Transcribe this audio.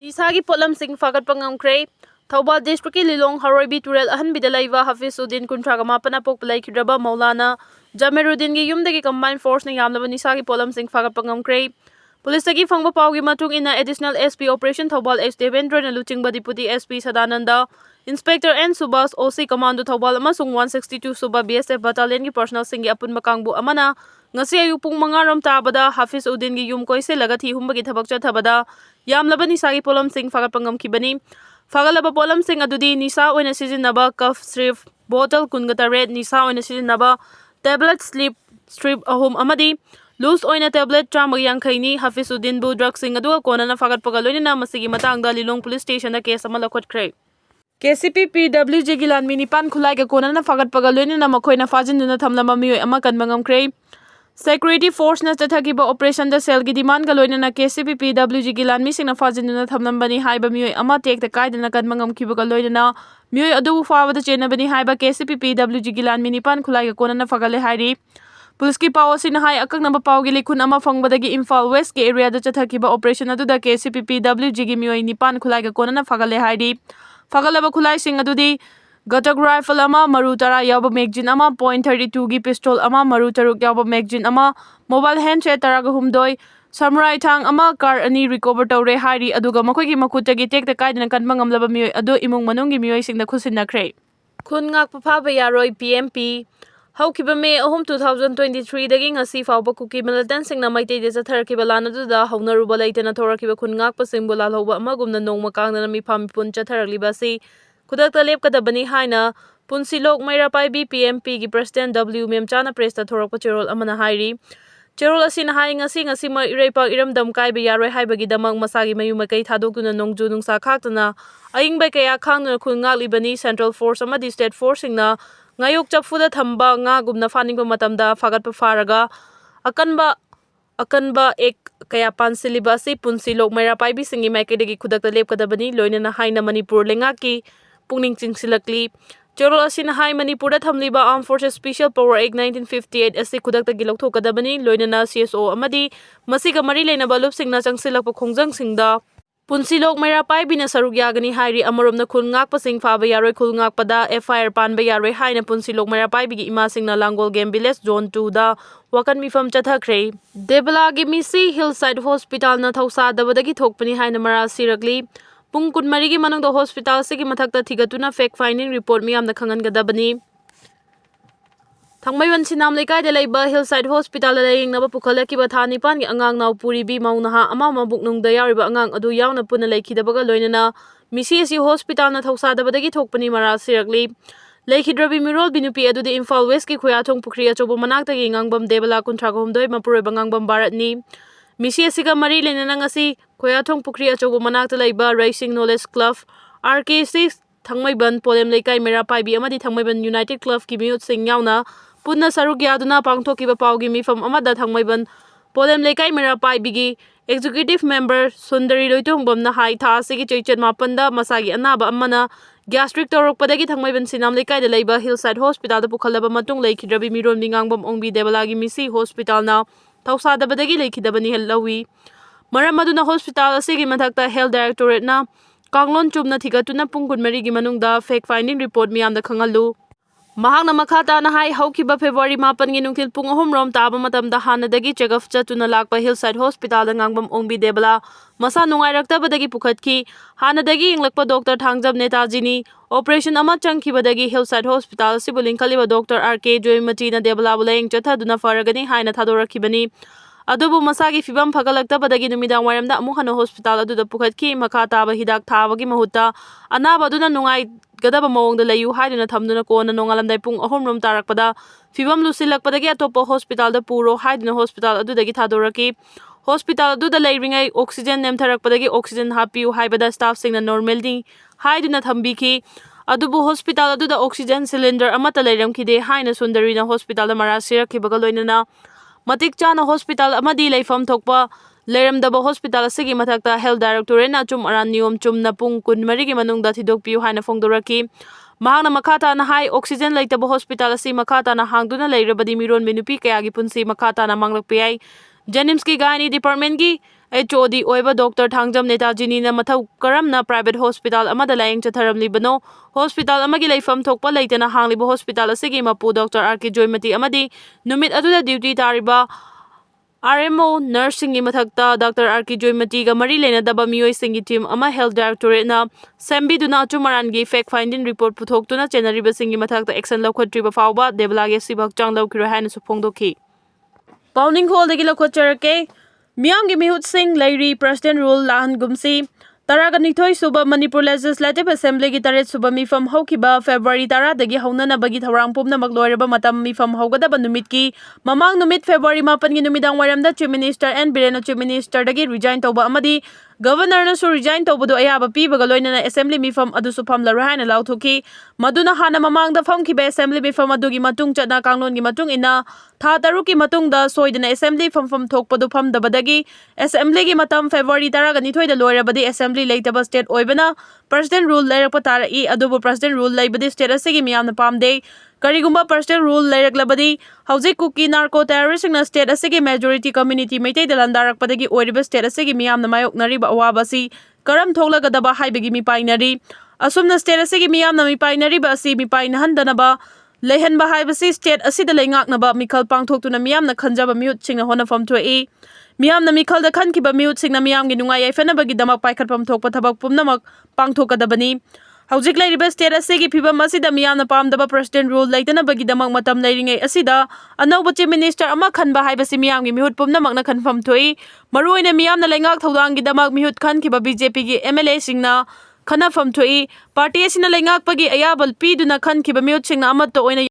Nisagi polamsing fagatpa ngamkre Thoubal district ki Lilong Haroibi Turel ahanbida laiba Hafisuddin kuntraga mapana pokpalai kidraba Maulana Jamiruddin gi yumdagi combined force na yamlaba nisagi polamsing fagatpa ngamkre Police gi fangba pawgi matung ina additional SP Operation Thoubal H Devendra na luchingba Deputy SP Sadananda Inspector N Subas OC Commando Thoubal amasung 162 Suba BSF Battalion gi personnel singi apunba kangbu amana ngasi ayupung mangaram tabada Hafisuddin gi yum koise lagathi humbagi thabak chathabada yamlaba nisagi polamsing fagatpa ngamkibani Fagalaba polam sing adudi nisa oina sizinaba cough strip bottle kungata red nisa oina sizinaba tablet sleep strip ahum amadi loose oina tablet tramayang khaini Hafisuddin bu drug sing adu kona na fagat pagaloina na masigi matangda Lilong police station na case ama lakhot kre KCP PWG gilan minipan khulai ka kona na fagat pagaloina na makhoina fajinduna thamlama mioi ama kanbangam kre Security Force na tathakiba operation da cell gi demand ga loina na KCP PWG gilan mi singna fajinduna thamlambani haiba mioi ama tek ta kaidana kanmangam kiba ga loina na mioi adu fawa da chena bani haiba KCP PWG gilan minipan khulai ga kona na fagale hairi Police ki paw sina hai akak namba paw gi likhun ama fangbadagi Imphal West ke area da tathakiba operation adu da KCP PWG gi mioi nipan khulai ga kona na fagale hairi fagalaba khulai sing adudi Gatak rifle ama maru tara yaba magazine ama .32 gi pistol ama maru taruk yaba magazine ama mobile handset taraga humdoi samurai thang ama car ani recover tawre hairi aduga makoi gi makutagi tekta kaidana kanba ngamlaba mioi adu imung manung gi mioi singna khusinakre khun ngakpa phaba yaroi PMP Haukiba May 2023 dagi ngasi fawba kuki militant singna maitei de chatharkiba lanadu haunaruba leitana thorakiba khun ngakpa singbu lalhauba amagumna nongma kangna mifam pun chatharliba si Kudakta lepkadabani haina Punsilok Mairapai PMP gi President W Memchana Presta Thorak Pachirol amana hairi Cherol asin hai ngasi ma ireipa iramdam kai be yaroi haibagi damang masagi mayu makai thadokuna nongju nungsa khaktana aingbai kaya khangna khungak libani Central Force amadi State Force singna ngayok chapfuda thamba nga gumna faningba matamda fagatpa faraga akanba ek kaya pansiliba si Punsilok Mairapai singi maikadagi kudakta lepkadabani loinana haina Manipur lengaki Pungning chingsilakli Cherol asin hai Manipurda thamliba Armed Forces Special Power Act 1958 asi kudakta gilauthokadabani loinana CSO amadi masiga mari leinaba lupsingna changsilakpa khongjang singda Punsilok Mairapai bina saruk yagani hairi amoromna khul ngakpa sing phaba yaroi khul ngakpada FIR panba yaroi haina Punsilok Mairapai bigi ima singna Langol Game Village Zone 2 da wakan mifam chathakre Debala gi misi Hillside Hospital na thausa dabadagi thokpani haina mara sirakli Pung kunmarigi manung do hospital sigi mathakta thigatuna fact finding report miyamna khangangadabani Thangmaiwan sinam lekai de leiba Hillside Hospital la yingnaba pukhalakiba thani pan gi angang naw puri bi maunaha ama mabuknung da yariba angang adu yauna puna leikhidabaga loinana misi asi hospital na thausadabadagi thokpani mara sirakli Leikhidrabi mirol binupi adu de Imphal West ki khoyathong pukri achobo manakta gi ngangbam Debala kuntraga humdoi mapuroi bangangbam Bharatni Misi asiga mari lenana ngasi khoyathong pukri achobo manakta laiba Racing Knowledge Club RK6 Thangmaiban Polem Leikai Mairapai bi amadi Thangmaiban United Club ki miut sing yauna punna saruk yaduna pangthokiba pawgi mifam amada Thangmaiban Polem Leikai Mairapai bigi Executive Member Sundari Loitongbam na hai tha sigi choichat mapanda masagi anaba amana gastric torokpadagi Thangmaiban sinam leikai da leiba Hillside Hospital da pukhalaba matung leikhidrabi miron bingangbam ongbi Debalagi misi hospital na thausadabadagi leikhidabani hellawi maram aduna hospital asigi mathakta health directorate na kanglon chumna thigatuna pungkun marigi manungda fact finding report miyamda khangalu mahakna makhata na hai haukiba February 8 gi nungthil pung 3 rom taba matamda hanadagi checkup chatuna lakpa Hillside Hospital da ngangbam ongbi Debala masa nungairaktabadagi pukhatki hanadagi inglakpa doctor thangjam Netajini operation ama changkhibadagi Hillside Hospital sibuling khaliba doctor RK Joymati na Debala bulaying chathaduna faragani haina thadoraki adubu masagi fibam phagalaktabadagi numidang waramda amu hano hospital aduda pukhatki makha taba hidak thabagi mahutta anaba aduna nungai gadaba mawongda layu haiduna thamduna kona nongalamdai pung 3 rom tarakpada fibam lusilakpadagi atopa hospital da puro haiduna hospital adudagi thadoraki hospital aduda leiringai oxygen nemtharakpadagi oxygen hapiu haibada staff singna normalni haiduna thambiki adubu hospital aduda oxygen cylinder amata leiramkhide haina Sundarina hospital da marasirakhibaga loinana Matik chana hospital amadi leifam thokpa leiramdaba hospital asigi mathakta health directorate na chum aran niyom chumna pung kunmarigi manungda thidokpiu haina phongdoraki mahakna makhata na hai oxygen leitaba hospital asi makhata na hangduna leirabadi miron binupi kayagi punsi makhata na manglakpiyai Janims ki gynae department ki HOD ꯑꯣꯏꯕ doctor Thangjam ꯅꯦꯇꯥꯖꯤꯅꯤꯅ ꯃꯊꯧ ꯀꯔꯝꯅ private hospital ꯑꯃꯗ ꯂꯥꯌꯦꯡ ꯆꯠꯊꯔꯝꯂꯤꯕꯅꯣ? Hospital ꯑꯃꯒꯤ ꯂꯩꯐꯝ ꯊꯣꯛꯄ ꯂꯩꯇꯅ ꯍꯥꯡꯂꯤꯕ hospital ꯑꯁꯤꯒꯤ ꯃꯄꯨ ꯗꯣꯛꯇꯔ R.K. ꯖꯣꯏꯃꯇꯤ ꯑꯃꯗꯤ ꯅꯨꯃꯤꯠ ꯑꯗꯨꯗ ꯗ꯭ꯌꯨꯇꯤ ꯇꯥꯔꯤꯕ RMO ꯅꯔꯁꯁꯤꯡꯒꯤ ꯃꯊꯛꯇ ꯗꯣꯛꯇꯔ R.K. ꯖꯣꯏꯃꯇꯤꯒ ꯃꯔꯤ ꯂꯩꯅꯗꯕ ꯃꯤꯑꯣꯏꯁꯤꯡꯒꯤ ꯇꯤꯝ ꯑꯃ ꯍꯦꯜꯊ ꯗꯥꯏꯔꯦꯛꯇꯣꯔꯦꯠꯅ ꯁꯦꯝꯕꯤꯗꯨꯅ ꯑꯆꯨꯝ ꯑꯔꯥꯟꯒꯤ ꯐꯦꯛ ꯐꯥꯏꯟꯗꯤꯡ ꯔꯤꯄꯣꯔꯠ ꯄꯨꯊꯣꯛꯇꯨꯅ ꯆꯦꯟꯅꯔꯤꯕꯁꯤꯡꯒꯤ ꯃꯊꯛꯇ ꯑꯦꯛꯁꯟ ꯂꯧꯈꯠꯇ꯭ꯔꯤꯕ ꯐꯥꯎꯕ ꯗꯦꯕꯂꯥꯒꯤ ꯑꯁꯤꯕ ꯍꯛꯆꯥꯡ ꯂꯧꯈꯤꯔꯣꯏ ꯍꯥꯏꯅꯁꯨ ꯐꯣꯡꯗꯣꯛꯈꯤ꯫ ꯄꯥꯎꯅꯤꯡ ꯍꯣꯜꯗꯒꯤ ꯂꯧꯈꯠꯆꯔꯛꯀꯦ꯫ ꯃꯤꯌꯥꯝꯒꯤ ꯃꯤꯍꯨꯠꯁꯤꯡ ꯂꯩꯔꯤ ꯄ꯭ꯔꯁꯤꯗꯦꯟꯠ ꯔꯨꯜ ꯂꯥꯛꯍꯟꯒꯨꯝꯁꯤ꯫ 12 ꯁꯨꯕ ꯃꯅꯤꯄꯨꯔ ꯂꯦꯖꯤꯁꯂꯦꯇꯤꯚ ꯑꯦꯁꯦꯝꯕ꯭ꯂꯤꯒꯤ 8 ꯁꯨꯕ ꯃꯤꯐꯝ ꯍꯧꯈꯤꯕ ꯐꯦꯕ꯭ꯔꯨꯋꯥꯔꯤ 10ꯗꯒꯤ ꯍꯧꯅꯅꯕꯒꯤ ꯊꯧꯔꯥꯡ ꯄꯨꯝꯅꯃꯛ ꯂꯣꯏꯔꯕ ꯃꯇꯝ ꯃꯤꯐꯝ ꯍꯧꯒꯗꯕ ꯅꯨꯃꯤꯠꯀꯤ ꯃꯃꯥꯡ ꯅꯨꯃꯤꯠ ꯐꯦꯕ꯭ꯔꯨꯋꯥꯔꯤ 9ꯒꯤ ꯅꯨꯃꯤꯗꯥꯡꯋꯥꯏꯔꯝꯗ ꯆꯤꯐ ꯃꯤꯅꯤꯁꯇꯔ ꯑꯦꯟ ꯕꯤꯔꯦꯟꯅ ꯆꯤꯐ ꯃꯤꯅꯤꯁꯇꯔꯗꯒꯤ ꯔꯤꯖꯥꯏꯟ ꯇꯧꯕ ꯑꯃꯗꯤ ꯒꯚꯔꯅꯔꯅꯁꯨ ꯔꯤꯖꯥꯏꯟ ꯇꯧꯕꯗꯨ ꯑꯌꯥꯕ ꯄꯤꯕꯒ ꯂꯣꯏꯅꯅ ꯑꯦꯁꯦꯝꯕ꯭ꯂꯤ ꯃꯤꯐꯝ ꯑꯗꯨꯁꯨ ꯐꯝꯂꯔꯣꯏ ꯍꯥꯏꯅ ꯂꯥꯎꯊꯣꯛꯈꯤ꯫ ꯃꯗꯨꯅ ꯍꯥꯟꯅ ꯃꯃꯥꯡꯗ ꯐꯝꯈꯤꯕ ꯑꯦꯁꯦꯝꯕ꯭ꯂꯤ ꯃꯤꯐꯝ ꯑꯗꯨꯒꯤ ꯃꯇꯨꯡ ꯆꯠꯅ ꯀꯥꯡꯂꯣꯟꯒꯤ ꯃꯇꯨꯡ ꯏꯟꯅ ꯊꯥ 6ꯀꯤ ꯃꯇꯨꯡꯗ ꯁꯣꯏꯗꯅ ꯑꯦꯁꯦꯝꯕ꯭ꯂꯤ ꯐꯝꯐꯝ ꯊꯣꯛꯄꯗꯨ ꯐꯝꯗꯕꯗꯒꯤ ꯑꯦꯁꯦꯝꯕ꯭ꯂꯤꯒꯤ ꯃꯇꯝ ꯐꯦꯕ꯭ꯔꯨꯋꯥꯔꯤ 12ꯗ ꯂꯣꯏꯔꯕꯗꯤ ꯑꯦꯁꯦꯝꯕ꯭ꯂꯤ ꯂꯩꯇꯕ ꯁ꯭ꯇꯦꯠ ꯑꯣꯏꯕꯅ ꯄ꯭ꯔꯁꯤꯗꯦꯟꯠ ꯔꯨꯜ ꯂꯩꯔꯛꯄ ꯇꯥꯔꯛꯏ꯫ ꯑꯗꯨꯕꯨ ꯄ꯭ꯔꯁꯤꯗꯦꯟꯠ ꯔꯨꯜ ꯂꯩꯕꯗꯤ ꯁ꯭ꯇꯦꯠ ꯑꯁꯤꯒꯤ ꯃꯤꯌꯥꯝꯅ ꯄꯥꯝꯗꯦ꯫ ꯀꯔꯤꯒꯨꯝꯕ ꯄ꯭ꯔꯁꯤꯗꯦꯟꯠ ꯔꯨꯜ ꯂꯩꯔꯛꯂꯕꯗꯤ ꯍꯧꯖꯤꯛ ꯀꯨꯀꯤ ꯅꯥꯔꯀꯣ ꯇꯦꯔꯣꯔꯤꯁꯠꯁꯤꯡꯅ ꯁ꯭ꯇꯦꯠ ꯑꯁꯤꯒꯤ ꯃꯦꯖꯣꯔꯤꯇꯤ ꯀꯝꯃ꯭ꯌꯨꯅꯤꯇꯤ ꯃꯩꯇꯩꯗ ꯂꯥꯟꯗꯥꯔꯛꯄꯗꯒꯤ ꯑꯣꯏꯔꯤꯕ ꯁ꯭ꯇꯦꯠ ꯑꯁꯤꯒꯤ ꯃꯤꯌꯥꯝꯅ ꯃꯥꯌꯣꯛꯅꯔꯤꯕ ꯑꯋꯥꯕ ꯑꯁꯤ ꯀꯔꯝ ꯊꯣꯛꯂꯒꯗꯕ ꯍꯥꯏꯕꯒꯤ ꯃꯤꯄꯥꯏꯅꯔꯤ꯫ ꯑꯁꯨꯝꯅ ꯁ꯭ꯇꯦꯠ ꯑꯁꯤꯒꯤ ꯃꯤꯌꯥꯝꯅ ꯃꯤꯄꯥꯏꯅꯔꯤꯕ ꯑꯁꯤ ꯃꯤꯄꯥꯏꯅꯍꯟꯗꯅꯕ ꯂꯩꯍꯟꯕ ꯍꯥꯏꯕꯁꯤ ꯁ꯭ꯇꯦꯠ ꯑꯁꯤꯗ ꯂꯩꯉꯥꯛꯅꯕ ꯃꯤꯈꯜ ꯄꯥꯡꯊꯣꯛꯇꯨꯅ ꯃꯤꯌꯥꯝꯅ ꯈꯟꯖꯕ ꯃꯤꯍꯨꯠꯁꯤꯡꯅ ꯍꯣꯠꯅꯐꯝ ꯊꯣꯛꯏ꯫ ꯃꯤꯌꯥꯝꯅ ꯃꯤꯈꯜꯗ ꯈꯟꯈꯤꯕ ꯃꯤꯍꯨꯠꯁꯤꯡꯅ ꯃꯤꯌꯥꯝꯒꯤ ꯅꯨꯡꯉꯥꯏ ꯌꯥꯏꯐꯅꯕꯒꯤꯗꯃꯛ ꯄꯥꯏꯈꯠꯐꯝ ꯊꯣꯛꯄ ꯊꯕꯛ ꯄꯨꯝꯅꯃꯛ ꯄꯥꯡꯊꯣꯛꯀꯗꯕꯅꯤ꯫ ꯍꯧꯖꯤꯛ ꯂꯩꯔꯤꯕ ꯁ꯭ꯇꯦꯠ ꯑꯁꯤꯒꯤ ꯐꯤꯚꯝ ꯑꯁꯤꯗ ꯃꯤꯌꯥꯝꯅ ꯄꯥꯝꯗꯕ ꯄ꯭ꯔꯁꯤꯗꯦꯟꯠ ꯔꯨꯜ ꯂꯩꯇꯅꯕꯒꯤꯗꯃꯛ ꯃꯇꯝ ꯂꯩꯔꯤꯉꯩ ꯑꯁꯤꯗ ꯑꯅꯧꯕ ꯆꯤꯐ ꯃꯤꯅꯤꯁꯇꯔ ꯑꯃ ꯈꯟꯕ ꯍꯥꯏꯕꯁꯤ ꯃꯤꯌꯥꯝꯒꯤ ꯃꯤꯍꯨꯠ ꯄꯨꯝꯅꯃꯛꯅ ꯈꯟꯐꯝ ꯊꯣꯛꯏ꯫ ꯃꯔꯨꯑꯣꯏꯅ ꯃꯤꯌꯥꯝꯅ ꯂꯩꯉꯥꯛ ꯊꯧꯗꯥꯡꯒꯤꯗꯃꯛ ꯃꯤꯍꯨꯠ ꯈꯟꯈꯤꯕ BJPꯒꯤ MLAꯁꯤꯡꯅ ꯈꯟꯅꯐꯝ ꯊꯣꯛꯏ꯫ ꯄꯥꯔꯇꯤ ꯑꯁꯤꯅ ꯂꯩꯉꯥꯛꯄꯒꯤ ꯑꯌꯥꯕ ꯄꯤꯗꯨꯅ ꯈꯟꯈꯤꯕ ꯃꯤꯍꯨꯠꯁꯤꯡꯅ ꯑꯃꯠꯇ ꯑꯣꯏꯅ